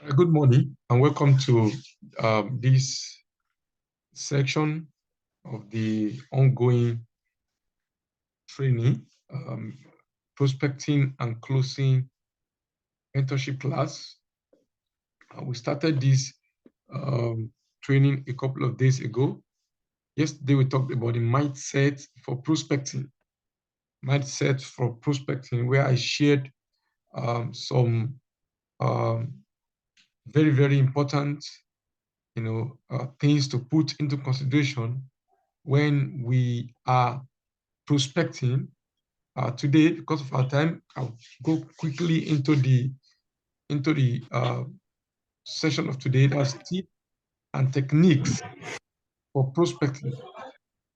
Good morning and welcome to this section of the ongoing training, prospecting and closing mentorship class. We started this training a couple of days ago. Yesterday, we talked about the mindset for prospecting, where I shared some very, very important, things to put into consideration when we are prospecting. Today, because of our time, I'll go quickly into the session of today. That's tips and techniques for prospecting.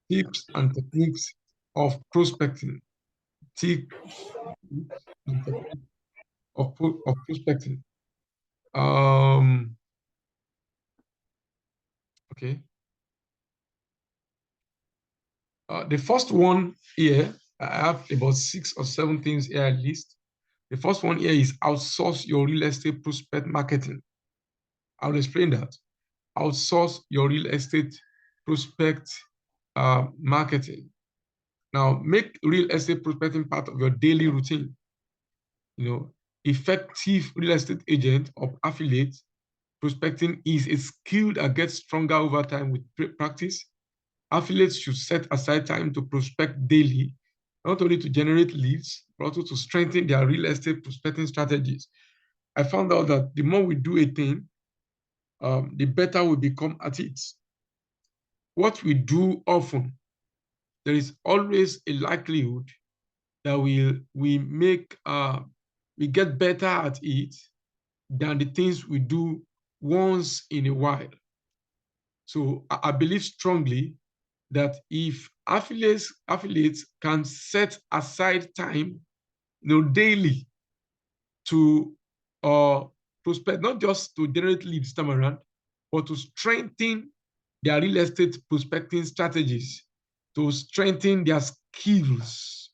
Tips and techniques of prospecting. Tips and techniques of prospecting. Okay. The first one here, I have about 6 or 7 things here at least. The first one here is outsource your real estate prospect marketing. I'll explain that. Outsource your real estate prospect marketing. Now, make real estate prospecting part of your daily routine. Effective real estate agent or affiliate prospecting is a skill that gets stronger over time with practice. Affiliates should set aside time to prospect daily, not only to generate leads, but also to strengthen their real estate prospecting strategies. I found out that the more we do a thing, the better we become at it. What we do often, there is always a likelihood that we get better at it than the things we do once in a while. So I believe strongly that if affiliates can set aside time, daily to prospect, not just to generate leads this time around, but to strengthen their real estate prospecting strategies, to strengthen their skills,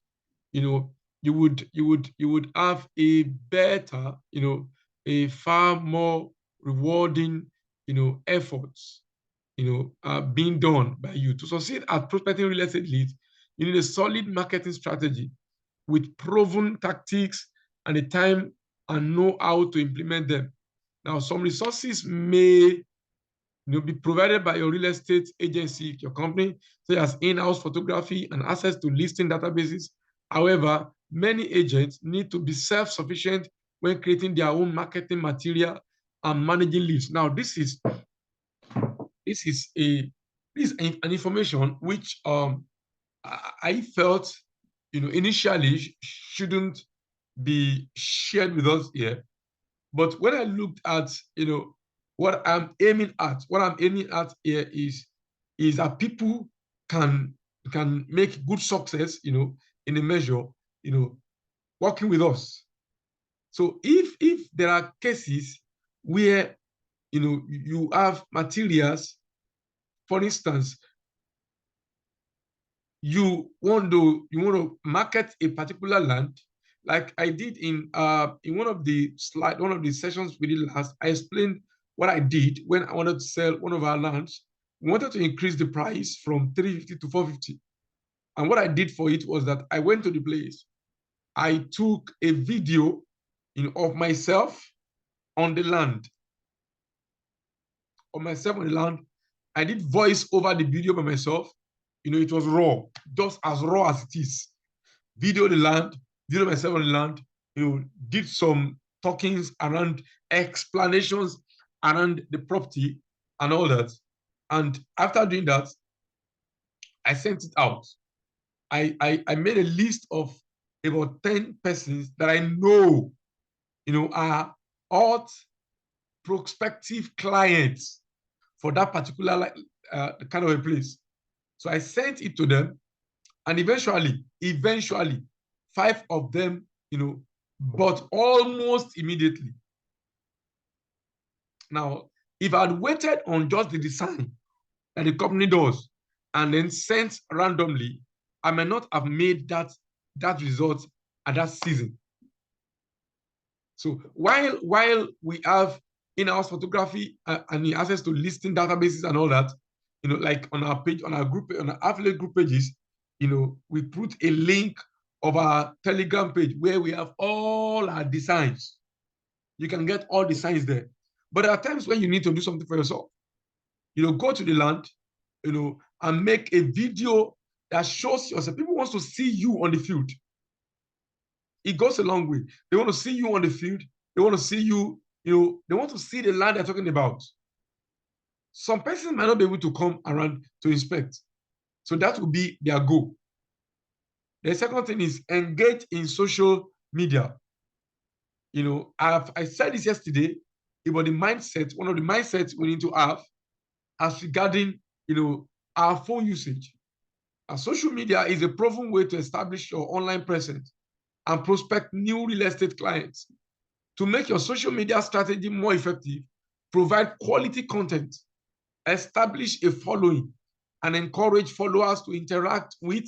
you would have a better, a far more rewarding, efforts, being done by you. To succeed at prospecting real estate leads, you need a solid marketing strategy with proven tactics and the time and know how to implement them. Now, some resources may be provided by your real estate agency, your company, such as in-house photography and access to listing databases. However, many agents need to be self-sufficient when creating their own marketing material and managing leads. Now, this is an information which I felt initially shouldn't be shared with us here. But when I looked at what I'm aiming at here is that people can make good success in a measure working with us. So if there are cases where you have materials, for instance, you want to market a particular land, like I did in one of the sessions we did last. I explained what I did when I wanted to sell one of our lands. We wanted to increase the price from 350 to 450. And what I did for it was that I went to the place. I took a video of myself on the land. I did voice over the video by myself. It was raw, just as raw as it is. Video the land, video myself on the land, did some talkings around explanations around the property and all that. And after doing that, I sent it out. I made a list of about 10 persons that I know, are hot prospective clients for that particular kind of a place. So I sent it to them, and eventually, 5 of them, bought almost immediately. Now, if I'd waited on just the design that the company does and then sent randomly, I may not have made that result at that season. So while we have in-house photography and the access to listing databases and all that, like on our page, on our group, on our affiliate group pages, we put a link of our Telegram page where we have all our designs. You can get all designs there. But there are times when you need to do something for yourself. Go to the land, and make a video that shows yourself. People want to see you on the field. It goes a long way. They want to see you on the field. They want to see you, they want to see the land they're talking about. Some persons might not be able to come around to inspect. So that will be their goal. The second thing is engage in social media. I said this yesterday about the mindset, one of the mindsets we need to have as regarding, our phone usage. Social media is a proven way to establish your online presence and prospect new real estate clients. To make your social media strategy more effective, provide quality content, establish a following, and encourage followers to interact with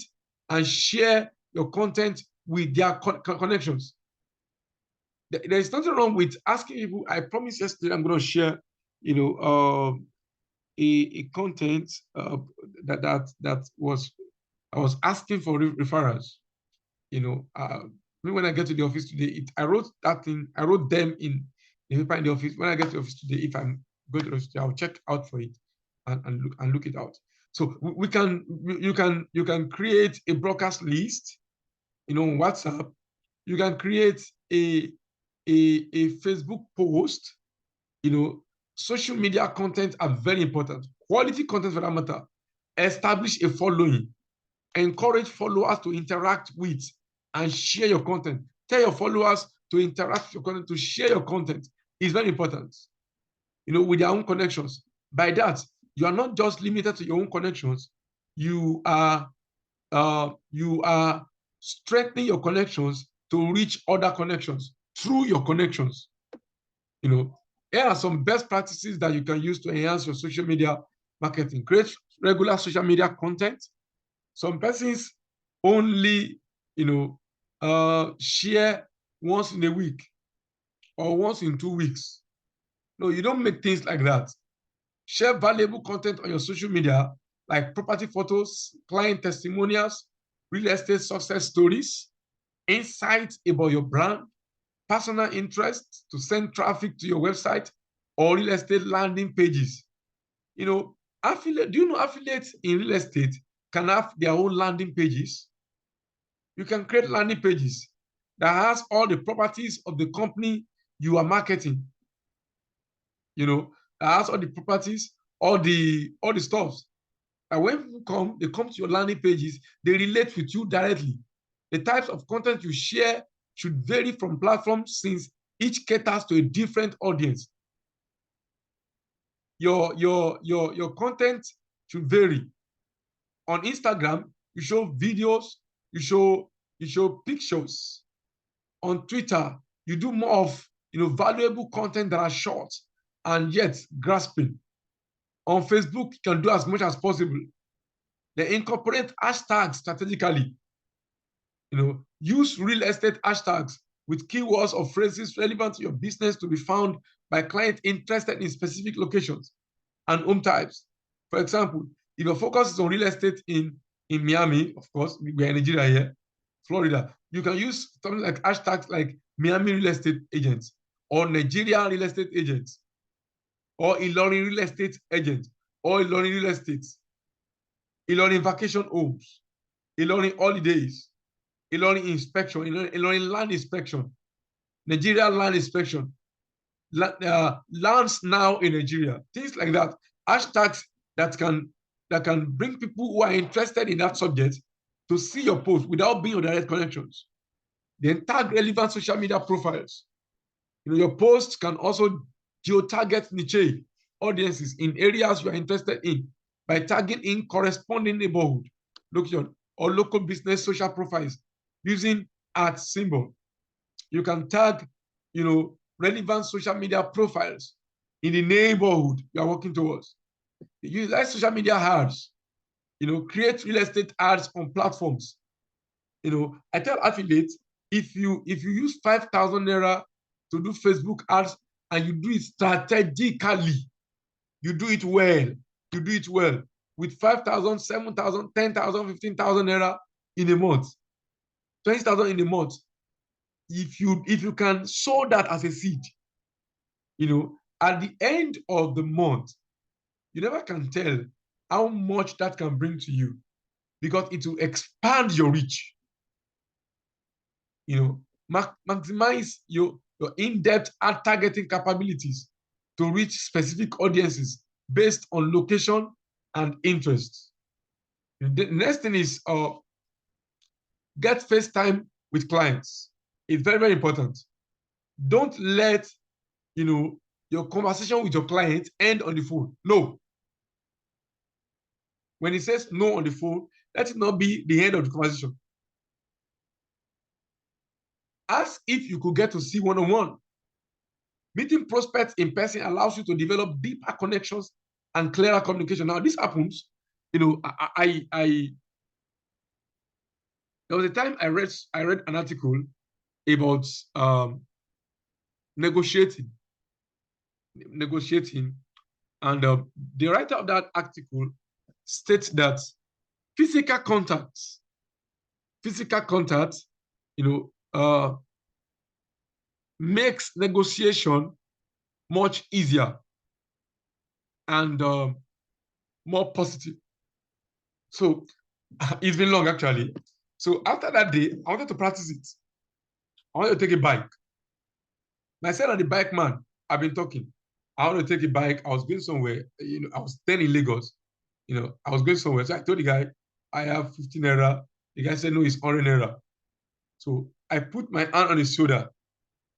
and share your content with their connections. There is nothing wrong with asking people. I promised yesterday I'm going to share, a content that was, I was asking for referrals. When I get to the office today, I wrote that thing. I wrote them in the paper in the office. When I get to the office today, if I'm going to the office today, I'll check out for it and look it out. So you can create a broadcast list, on WhatsApp. You can create a Facebook post. Social media content are very important. Quality content for that matter. Establish a following. Encourage followers to interact with and share your content. Tell your followers to interact with your content, to share your content. It's very important, with their own connections. By that, you are not just limited to your own connections. You are strengthening your connections to reach other connections through your connections. Here are some best practices that you can use to enhance your social media marketing. Create regular social media content. Some persons only, share once in a week or once in 2 weeks. No, you don't make things like that. Share valuable content on your social media, like property photos, client testimonials, real estate success stories, insights about your brand, personal interests to send traffic to your website, or real estate landing pages. Affiliate, do you know affiliates in real estate can have their own landing pages? You can create landing pages that has all the properties of the company you are marketing. That has all the properties, all the stuffs. And when people come, they come to your landing pages, they relate with you directly. The types of content you share should vary from platforms since each caters to a different audience. Your content should vary. On Instagram, you show videos, you show pictures. On Twitter, you do more of valuable content that are short and yet grasping. On Facebook, you can do as much as possible. They incorporate hashtags strategically. Use real estate hashtags with keywords or phrases relevant to your business to be found by clients interested in specific locations and home types. For example, if your focus is on real estate in Miami, of course, we're in Nigeria here, Florida, you can use something like hashtags like Miami real estate agents or Nigeria real estate agents or Ilorin real estate agent or Ilorin real estate, Ilorin vacation homes, Ilorin holidays, Ilorin inspection, Ilorin land inspection, Nigeria land inspection, lands now in Nigeria, things like that. Hashtags that can bring people who are interested in that subject to see your post without being on direct connections. Then tag relevant social media profiles. Your posts can also geo-target niche audiences in areas you are interested in by tagging in corresponding neighborhood, location, or local business social profiles using @ symbol. You can tag, relevant social media profiles in the neighborhood you are working towards. You like social media ads, create real estate ads on platforms. I tell affiliates, if you use 5,000 naira to do Facebook ads and you do it strategically. You do it well. You do it well with 5,000, 7,000, 10,000, 15,000 naira in a month, 20,000 in a month. If you can sow that as a seed, at the end of the month, you never can tell how much that can bring to you, because it will expand your reach. Maximize your in-depth ad targeting capabilities to reach specific audiences based on location and interest. The next thing is get face time with clients. It's very, very important. Don't let your conversation with your client end on the phone. No. When he says no on the phone, let it not be the end of the conversation. Ask if you could get to see one-on-one. Meeting prospects in person allows you to develop deeper connections and clearer communication. Now, this happens, there was a time I read an article about negotiating, and the writer of that article states that physical contact, makes negotiation much easier and more positive. So it's been long, actually. So after that day, I wanted to practice it. I wanted to take a bike. And I said on the bike, man, I've been talking. I want to take a bike. I was going somewhere. I was then in Lagos. I was going somewhere. So I told the guy, I have 15 naira. The guy said, no, it's 100 naira. So I put my hand on his shoulder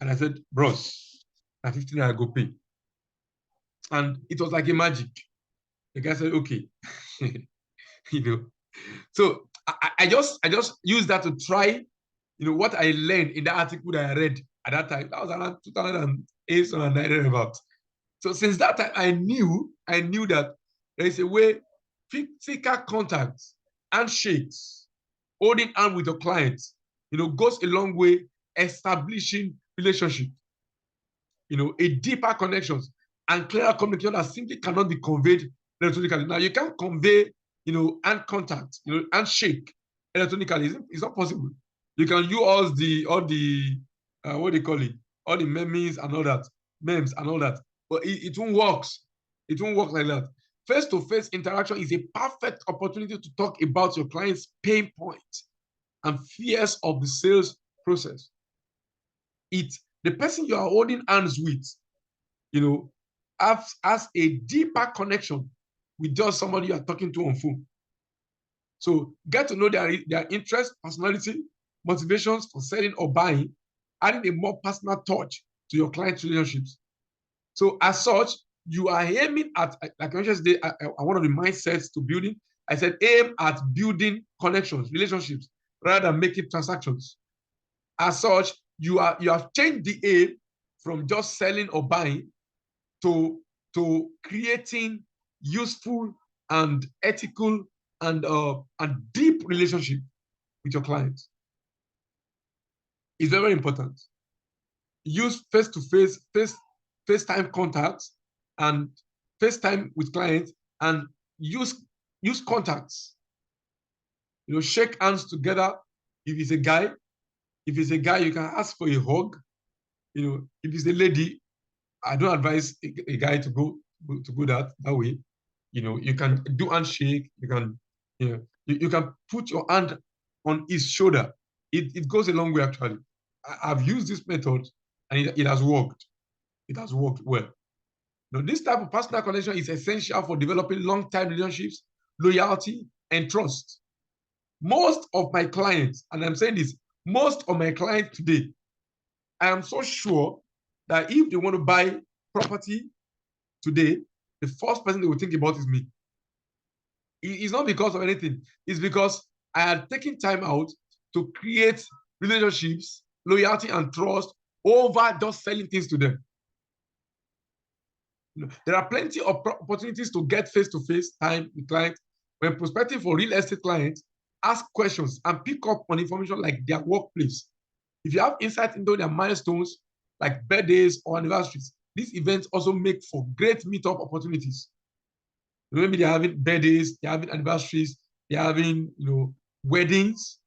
and I said, bros, at 15 naira, go pay. And it was like a magic. The guy said, okay. So I just used that to try, what I learned in the article that I read at that time. That was around 2008 or 2009 about. So since that time, I knew that there is a way physical contact, handshakes, holding hand with your clients, goes a long way establishing relationship, a deeper connections and clearer communication that simply cannot be conveyed electronically. Now, you can't convey, hand contact, handshake electronically. It's not possible. You can use all the what do you call it? All the memes and all that, but it won't work. It won't work like that. Face-to-face interaction is a perfect opportunity to talk about your client's pain points and fears of the sales process. The person you are holding hands with, has a deeper connection with just somebody you are talking to on phone. So get to know their interest, personality, motivations for selling or buying, adding a more personal touch to your client relationships. So as such, you are aiming at, like I mentioned today, one of the mindsets to building, I said aim at building connections, relationships, rather than making transactions. As such, you have changed the aim from just selling or buying to creating useful and ethical and deep relationship with your clients. It's very, very important. Use face-to-face, FaceTime contacts and FaceTime with clients, and use contacts. Shake hands together. If it's a guy, you can ask for a hug. If it's a lady, I don't advise a guy to go that way. You can do handshake. You can, you can put your hand on his shoulder. It goes a long way, actually. I've used this method and it has worked. It has worked well. This type of personal connection is essential for developing long-term relationships, loyalty, and trust. Most of my clients, and I'm saying this, most of my clients today, I am so sure that if they want to buy property today, the first person they will think about is me. It's not because of anything. It's because I had taken time out to create relationships, loyalty, and trust over just selling things to them. There are plenty of opportunities to get face-to-face time with clients. When prospecting for real estate clients, ask questions and pick up on information like their workplace. If you have insight into their milestones, like birthdays or anniversaries, these events also make for great meetup opportunities. Maybe they're having birthdays, they're having anniversaries, they're having, weddings,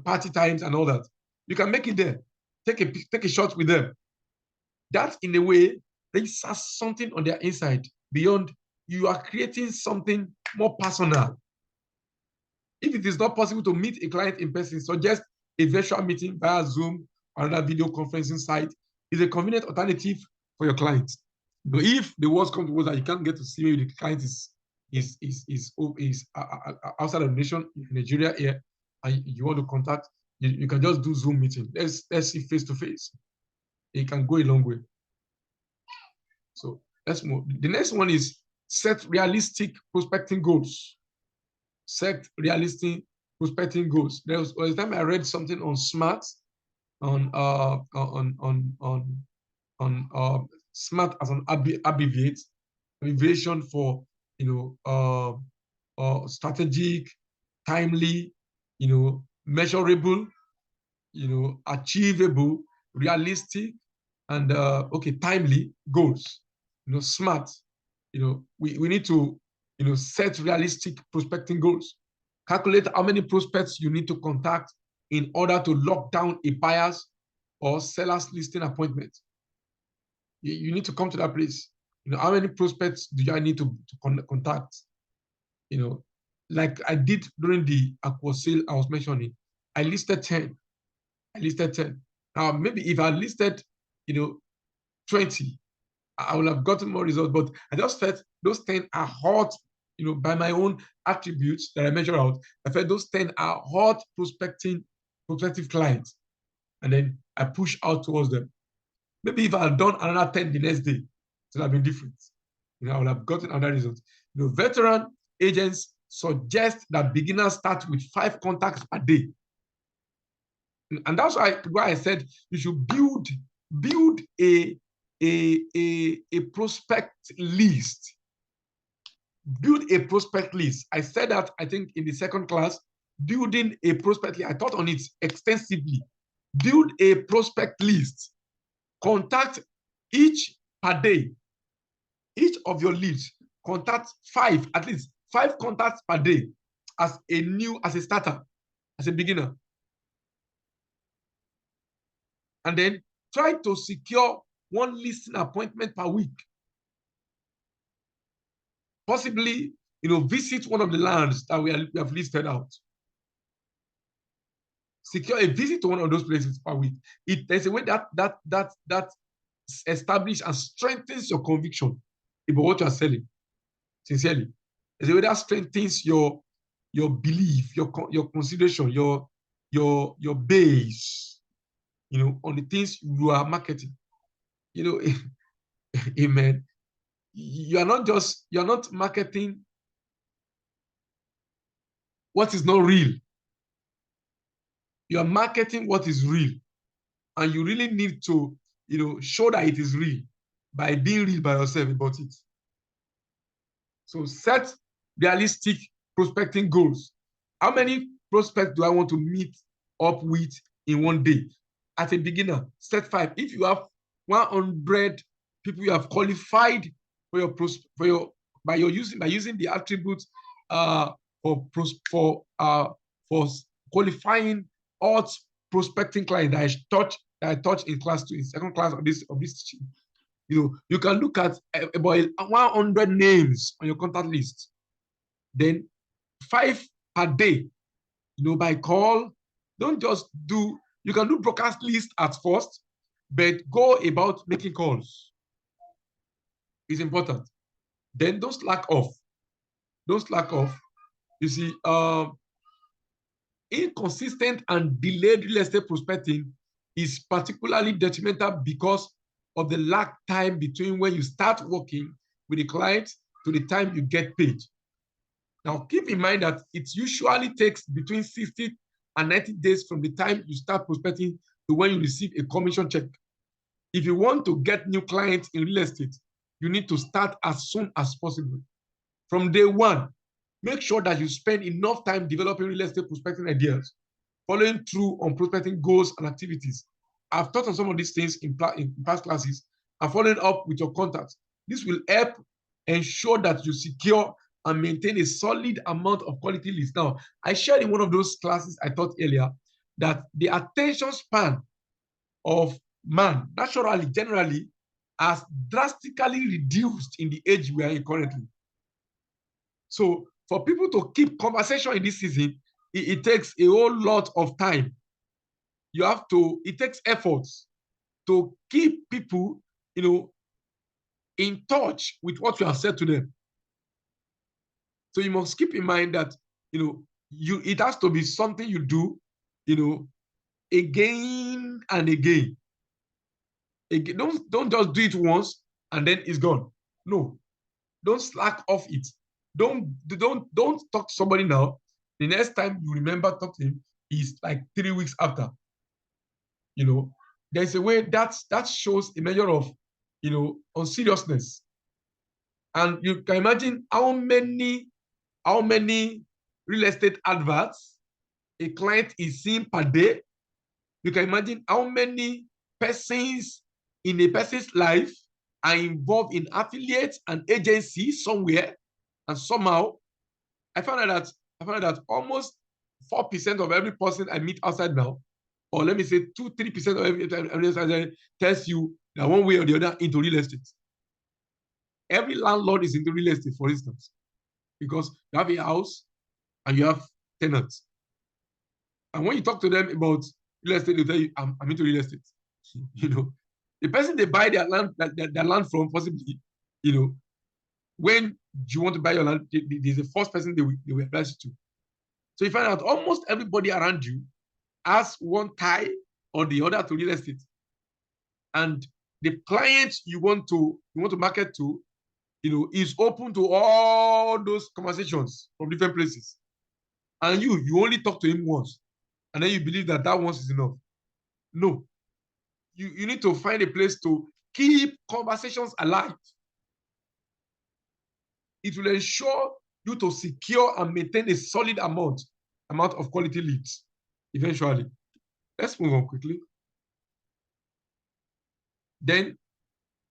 party times and all that. You can make it there. Take a shot with them. That, in a way, registers something on their inside beyond. You are creating something more personal. If it is not possible to meet a client in person, suggest a virtual meeting via Zoom or another video conferencing site is a convenient alternative for your client. If the worst comes to worst that you can't get to see maybe the client is outside of the nation, in Nigeria here, and you want to contact, you can just do Zoom meeting. Let's see face to face. It can go a long way. So let's move. The next one is set realistic prospecting goals. Set realistic prospecting goals. There was a time I read something on SMART, on SMART as an abbreviation for strategic, timely, measurable, achievable, realistic, and timely goals. SMART. We need to set realistic prospecting goals. Calculate how many prospects you need to contact in order to lock down a buyer's or seller's listing appointment. You need to come to that place. How many prospects do I need to contact? Like I did during the aqua sale I was mentioning. I listed 10. Now, maybe if I listed, 20, I would have gotten more results, but I just felt those 10 are hot, by my own attributes that I measure out. I felt those 10 are hot prospective clients. And then I push out towards them. Maybe if I had done another 10 the next day, it would have been different. I would have gotten another result. Veteran agents suggest that beginners start with 5 contacts per day. And that's why I said you should build a prospect list. Build a prospect list. I said that, I think, in the second class, building a prospect list. I taught on it extensively. Build a prospect list. Contact each per day. Each of your leads, contact 5, at least 5 contacts per day as a starter, as a beginner. And then try to secure 1 listing appointment per week. Possibly, visit one of the lands that we have listed out. Secure a visit to one of those places per week. There's a way that establishes and strengthens your conviction about what you are selling. Sincerely, there's a way that strengthens your belief, your consideration, your base, on the things you are marketing. Amen. You are not marketing what is not real. You are marketing what is real. And you really need to, show that it is real by being real by yourself about it. So set realistic prospecting goals. How many prospects do I want to meet up with in one day? As a beginner, set 5. If you have 100 people you have qualified by using the attributes for qualifying all prospecting clients that I taught in class 2, in second class of this teaching. You can look at about 100 names on your contact list. Then 5 per day, by call. Don't just do, you can do broadcast list at first, but go about making calls. It's important. Then don't slack off. You see, inconsistent and delayed real estate prospecting is particularly detrimental because of the lag time between when you start working with the client to the time you get paid. Now, keep in mind that it usually takes between 60 and 90 days from the time you start prospecting to when you receive a commission check. If you want to get new clients in real estate, you need to start as soon as possible. From day one, make sure that you spend enough time developing real estate prospecting ideas, following through on prospecting goals and activities. I've taught on some of these things in past classes, and following up with your contacts. This will help ensure that you secure and maintain a solid amount of quality leads. Now, I shared in one of those classes I taught earlier that the attention span of man, naturally, generally, has drastically reduced in the age we are in currently. So for people to keep conversation in this season, it takes a whole lot of time. It takes efforts to keep people, in touch with what you have said to them. So you must keep in mind that, it has to be something you do, again and again. Don't just do it once and then it's gone. No, don't slack off it. Don't talk to somebody now. The next time you remember talking is like 3 weeks after. There's a way that shows a measure of, unseriousness. And you can imagine how many real estate adverts a client is seeing per day. You can imagine how many persons in a person's life are involved in affiliates and agencies somewhere, and somehow I found out that almost 4% of every person I meet outside now, or let me say 2-3% of every outside, tells you that one way or the other into real estate. Every landlord is into real estate, for instance, because you have a house and you have tenants. And when you talk to them about real estate, they'll tell you, I'm into real estate. The person they buy their land from, possibly, when you want to buy your land, there's the first person they will advise you to. So you find out almost everybody around you has one tie or the other to real estate. And the client you want to market to, is open to all those conversations from different places. And you only talk to him once, and then you believe that once is enough. No. You need to find a place to keep conversations alive. It will ensure you to secure and maintain a solid amount of quality leads eventually. Let's move on quickly. Then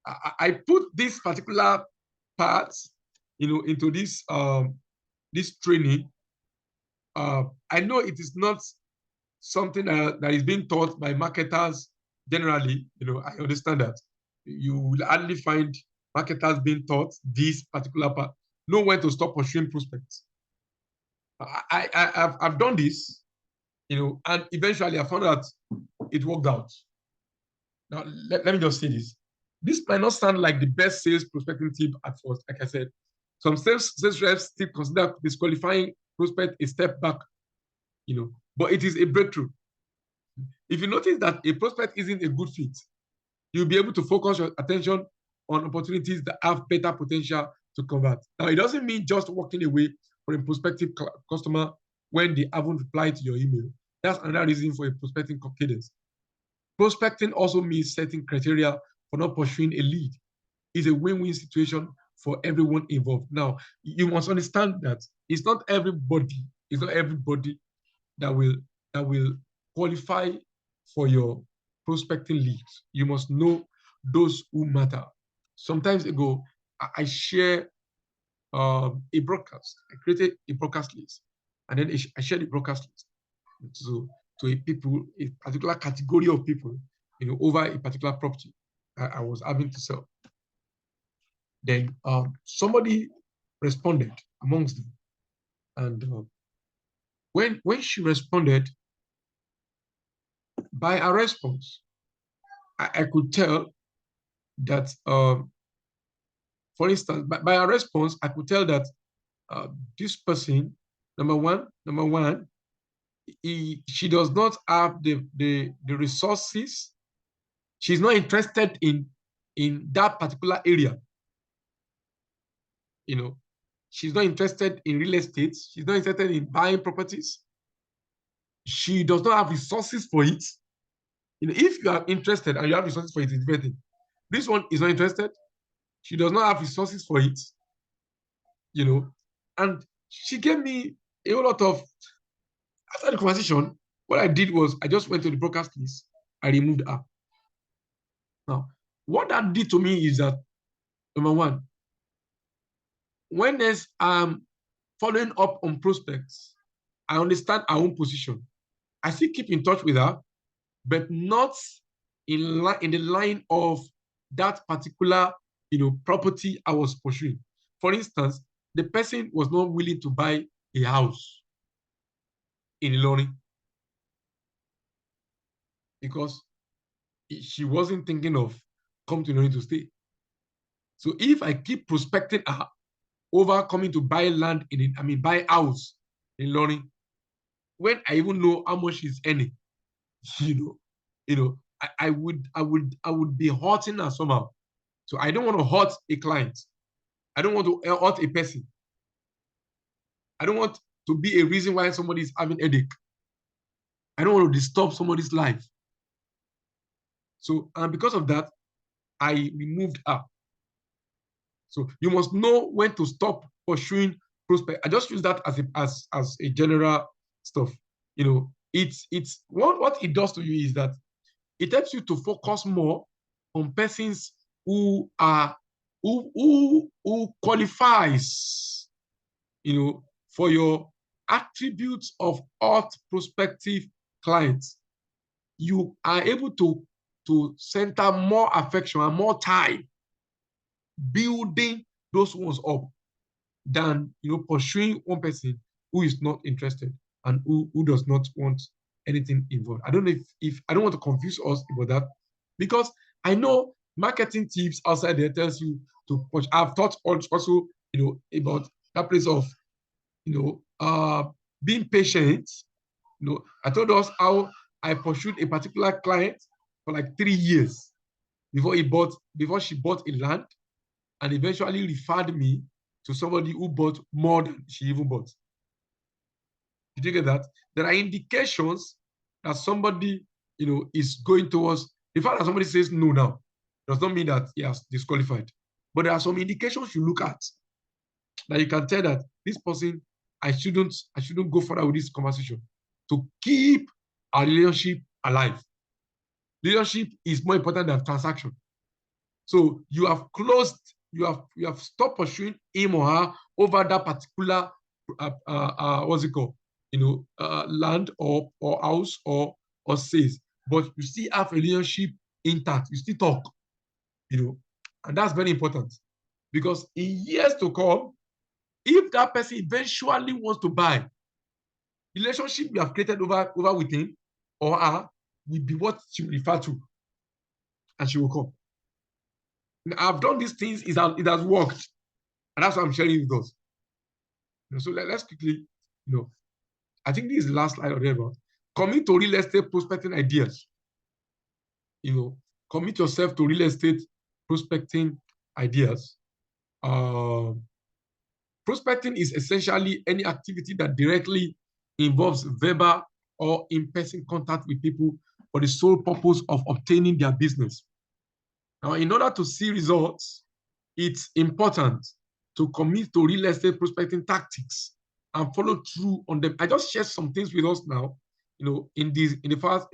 I put this particular part, into this training. I know it is not something that is being taught by marketers generally. I understand that you will hardly find marketers being taught this particular part. Know when to stop pursuing prospects. I've done this, and eventually I found out it worked out. Now, let me just say this. This might not sound like the best sales prospecting tip at first, like I said. Some sales reps still consider disqualifying prospect a step back, but it is a breakthrough. If you notice that a prospect isn't a good fit, you'll be able to focus your attention on opportunities that have better potential to convert. Now, it doesn't mean just walking away from a prospective customer when they haven't replied to your email. That's another reason for a prospecting cadence. Prospecting also means setting criteria for not pursuing a lead. It's a win-win situation for everyone involved. Now, you must understand that it's not everybody that will qualify for your prospecting leads. You must know those who matter. Sometimes ago, I share a broadcast. I created a broadcast list, and then I shared the broadcast list to a particular category of people, over a particular property I was having to sell. Then somebody responded amongst them, and when she responded, by her response, I could tell that, for instance, by her response, I could tell that this person, number one, she does not have the resources. She's not interested in that particular area. She's not interested in real estate. She's not interested in buying properties. She does not have resources for it. If you are interested and you have resources for it, it's better. This one is not interested. She does not have resources for it. And she gave me a whole lot of. After the conversation, what I did was I just went to the broadcast list. I removed her. Now, What that did to me is that, number one, when there's following up on prospects, I understand our own position. I still keep in touch with her, but not in the line of that particular property I was pursuing. For instance, the person was not willing to buy a house in Ilorin because she wasn't thinking of coming to Ilorin to stay. So if I keep prospecting her over coming to buy land buy house in Ilorin, when I even know how much she's earning, you know, I would be hurting her somehow. So I don't want to hurt a client. I don't want to hurt a person. I don't want to be a reason why somebody is having headache. I don't want to disturb somebody's life. So, and because of that, I removed her. So you must know when to stop pursuing prospect. I just use that as a general stuff. It's what it does to you is that it helps you to focus more on persons who qualifies, for your attributes of hot prospective clients. You are able to center more affection and more time building those ones up than pursuing one person who is not interested and who does not want anything involved. I don't know if I don't want to confuse us about that, because I know marketing tips outside there tells you to push. I've taught also about that place of being patient. I told us how I pursued a particular client for like 3 years before she bought a land and eventually referred me to somebody who bought more than she even bought. Did you get that? There are indications that somebody, is going towards the fact that somebody says no now does not mean that he has disqualified. But there are some indications you look at that you can tell that this person, I shouldn't go further with this conversation to keep our relationship alive. Leadership is more important than transaction. So you have stopped pursuing him or her over that particular what's it called? Land or house or sales. But you still have a relationship intact. You still talk, and that's very important. Because in years to come, if that person eventually wants to buy, the relationship you have created over with him or her will be what she will refer to, and she will come. I've done these things, it has worked. And that's what I'm sharing with us. So let's quickly, I think this is the last slide or whatever. Commit to real estate prospecting ideas. Commit yourself to real estate prospecting ideas. Prospecting is essentially any activity that directly involves verbal or in-person contact with people for the sole purpose of obtaining their business. Now, in order to see results, it's important to commit to real estate prospecting tactics and follow through on them. I just shared some things with us now, in the past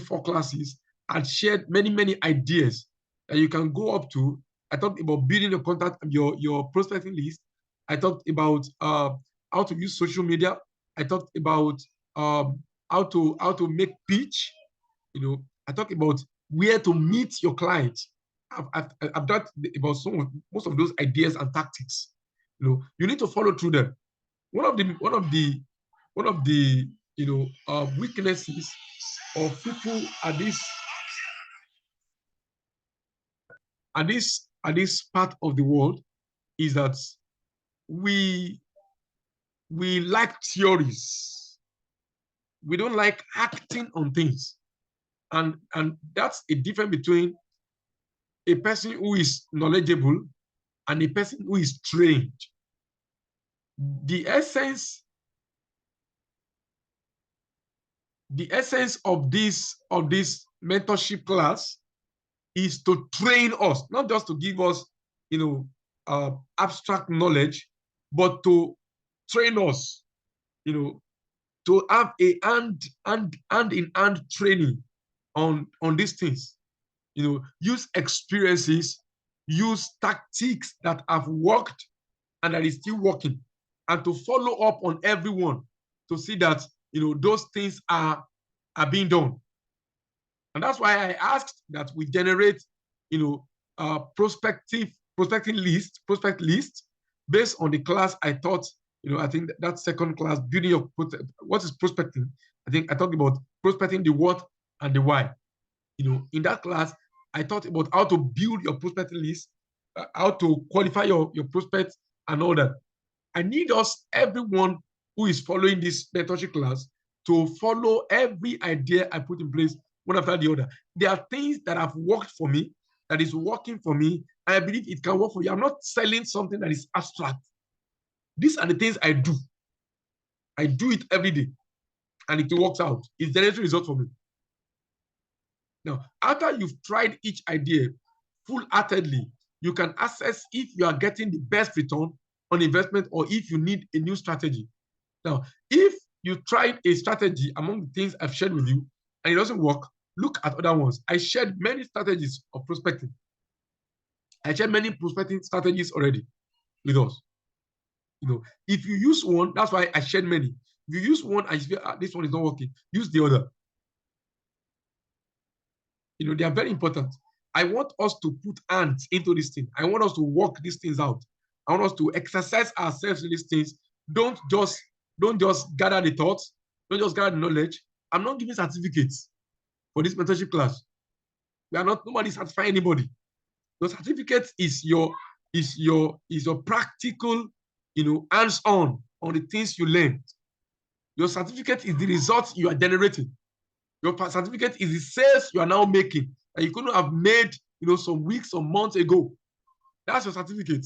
4 classes, and shared many ideas that you can go up to. I talked about building your contact, your prospecting list. I talked about how to use social media. I talked about how to make pitch. I talked about where to meet your clients. I've talked about most of those ideas and tactics. You need to follow through them. One of the weaknesses of people at this part of the world is that we like theories. We don't like acting on things, and that's a difference between a person who is knowledgeable and a person who is trained. The essence of this mentorship class is to train us, not just to give us abstract knowledge, but to train us, to have a hand in hand training on these things. use experiences, use tactics that have worked and that is still working, and to follow up on everyone to see that those things are being done. And that's why I asked that we generate prospect list based on the class I taught. I think that second class, building your what is prospecting. I think I talked about prospecting, the what and the why. In that class, I taught about how to build your prospecting list, how to qualify your prospects and all that. I need everyone who is following this mentorship class, to follow every idea I put in place one after the other. There are things that have worked for me, that is working for me, and I believe it can work for you. I'm not selling something that is abstract. These are the things I do. I do it every day, and it works out. It's generating results for me. Now, after you've tried each idea full-heartedly, you can assess if you are getting the best return on investment or if you need a new strategy. Now, if you tried a strategy among the things I've shared with you and it doesn't work, look at other ones. I shared many strategies of prospecting. I shared many prospecting strategies already with us. If you use one, that's why I shared many. If you use one and you feel this one is not working, use the other. They are very important. I want us to put hands into this thing. I want us to work these things out. I want us to exercise ourselves in these things. Don't just gather the thoughts. Don't just gather the knowledge. I'm not giving certificates for this mentorship class. Nobody certifying anybody. Your certificate is your practical, hands-on on the things you learned. Your certificate is the results you are generating. Your certificate is the sales you are now making that you couldn't have made, some weeks or months ago. That's your certificate.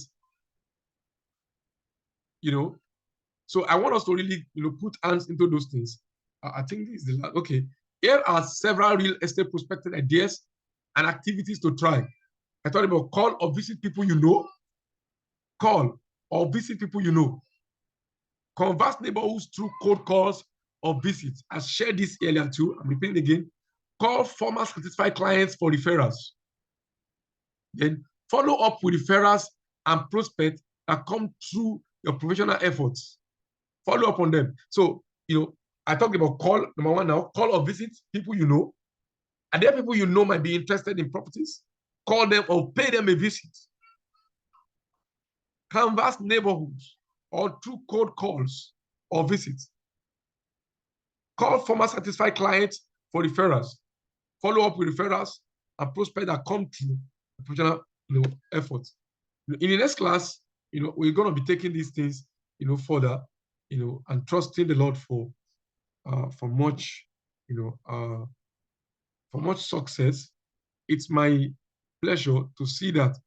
So I want us to really, put hands into those things. I think this is the last. Okay. Here are several real estate prospecting ideas and activities to try. I thought about call or visit people you know. Call or visit people you know. Converse neighborhoods through cold calls or visits. I shared this earlier too. I'm repeating again. Call former satisfied clients for referrals. Then follow up with referrals and prospects that come through your professional efforts. Follow up on them. So, I talked about call, number one now, call or visit people you know. And there are people you know might be interested in properties. Call them or pay them a visit. Canvass neighborhoods or through cold calls or visits. Call former satisfied clients for referrals. Follow up with referrals and prospects that come through professional efforts. In the next class, we're going to be taking these things, further, and trusting the Lord for much, for much success. It's my pleasure to see that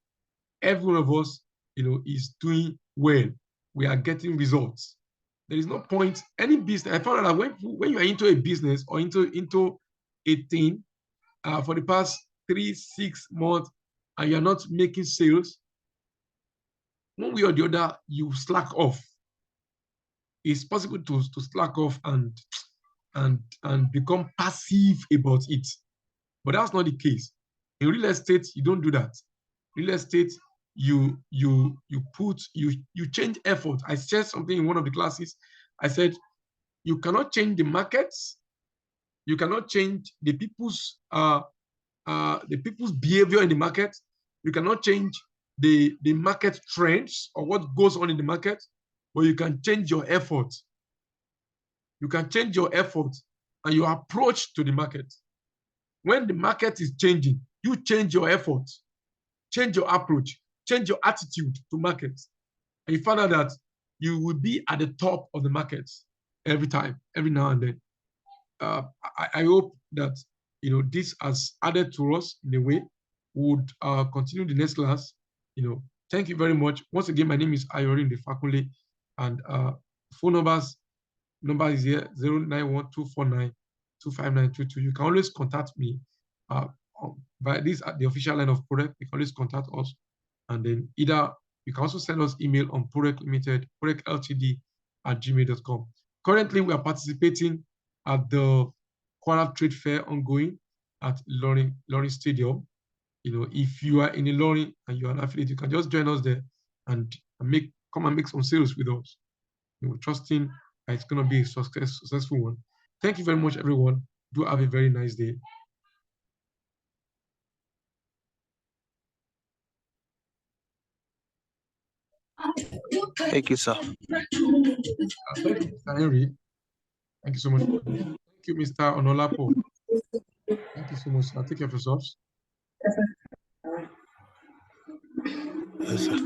every one of us, is doing well. We are getting results. There is no point, any business. I found out that when you are into a business or into a thing for the past 3-6 months and you're not making sales, one way or the other, you slack off. It's possible to slack off and become passive about it. But that's not the case. In real estate, you don't do that. Real estate, you change effort. I said something in one of the classes. I said, you cannot change the markets. You cannot change the people's behavior in the market. You cannot change the market trends or what goes on in the market, but you can change your effort. You can change your effort and your approach to the market. When the market is changing, you change your effort, change your approach, change your attitude to markets. And you find out that you will be at the top of the markets every time, every now and then. I hope that this has added to us in a way. We would continue the next class. Thank you very much. Once again, my name is Ayorin de Fakunle, and phone number is here 0912492592. You can always contact me by this at the official line of POREC. You can always contact us, and then either you can also send us email on POREC Limited, porecltd@gmail.com. Currently, we are participating at the Kwara Trade Fair ongoing at Loring Stadium. if you are in Ilorin and you're an affiliate, you can just join us there and come and make some sales with us. Trusting that it's going to be a successful one. Thank you very much, everyone. Do have a very nice day. Thank you, sir. Thank you, Mr. Henry. Thank you so much. Thank you, Mr. Onolapo. Thank you so much, sir. Take care of yourselves. Yes, sir.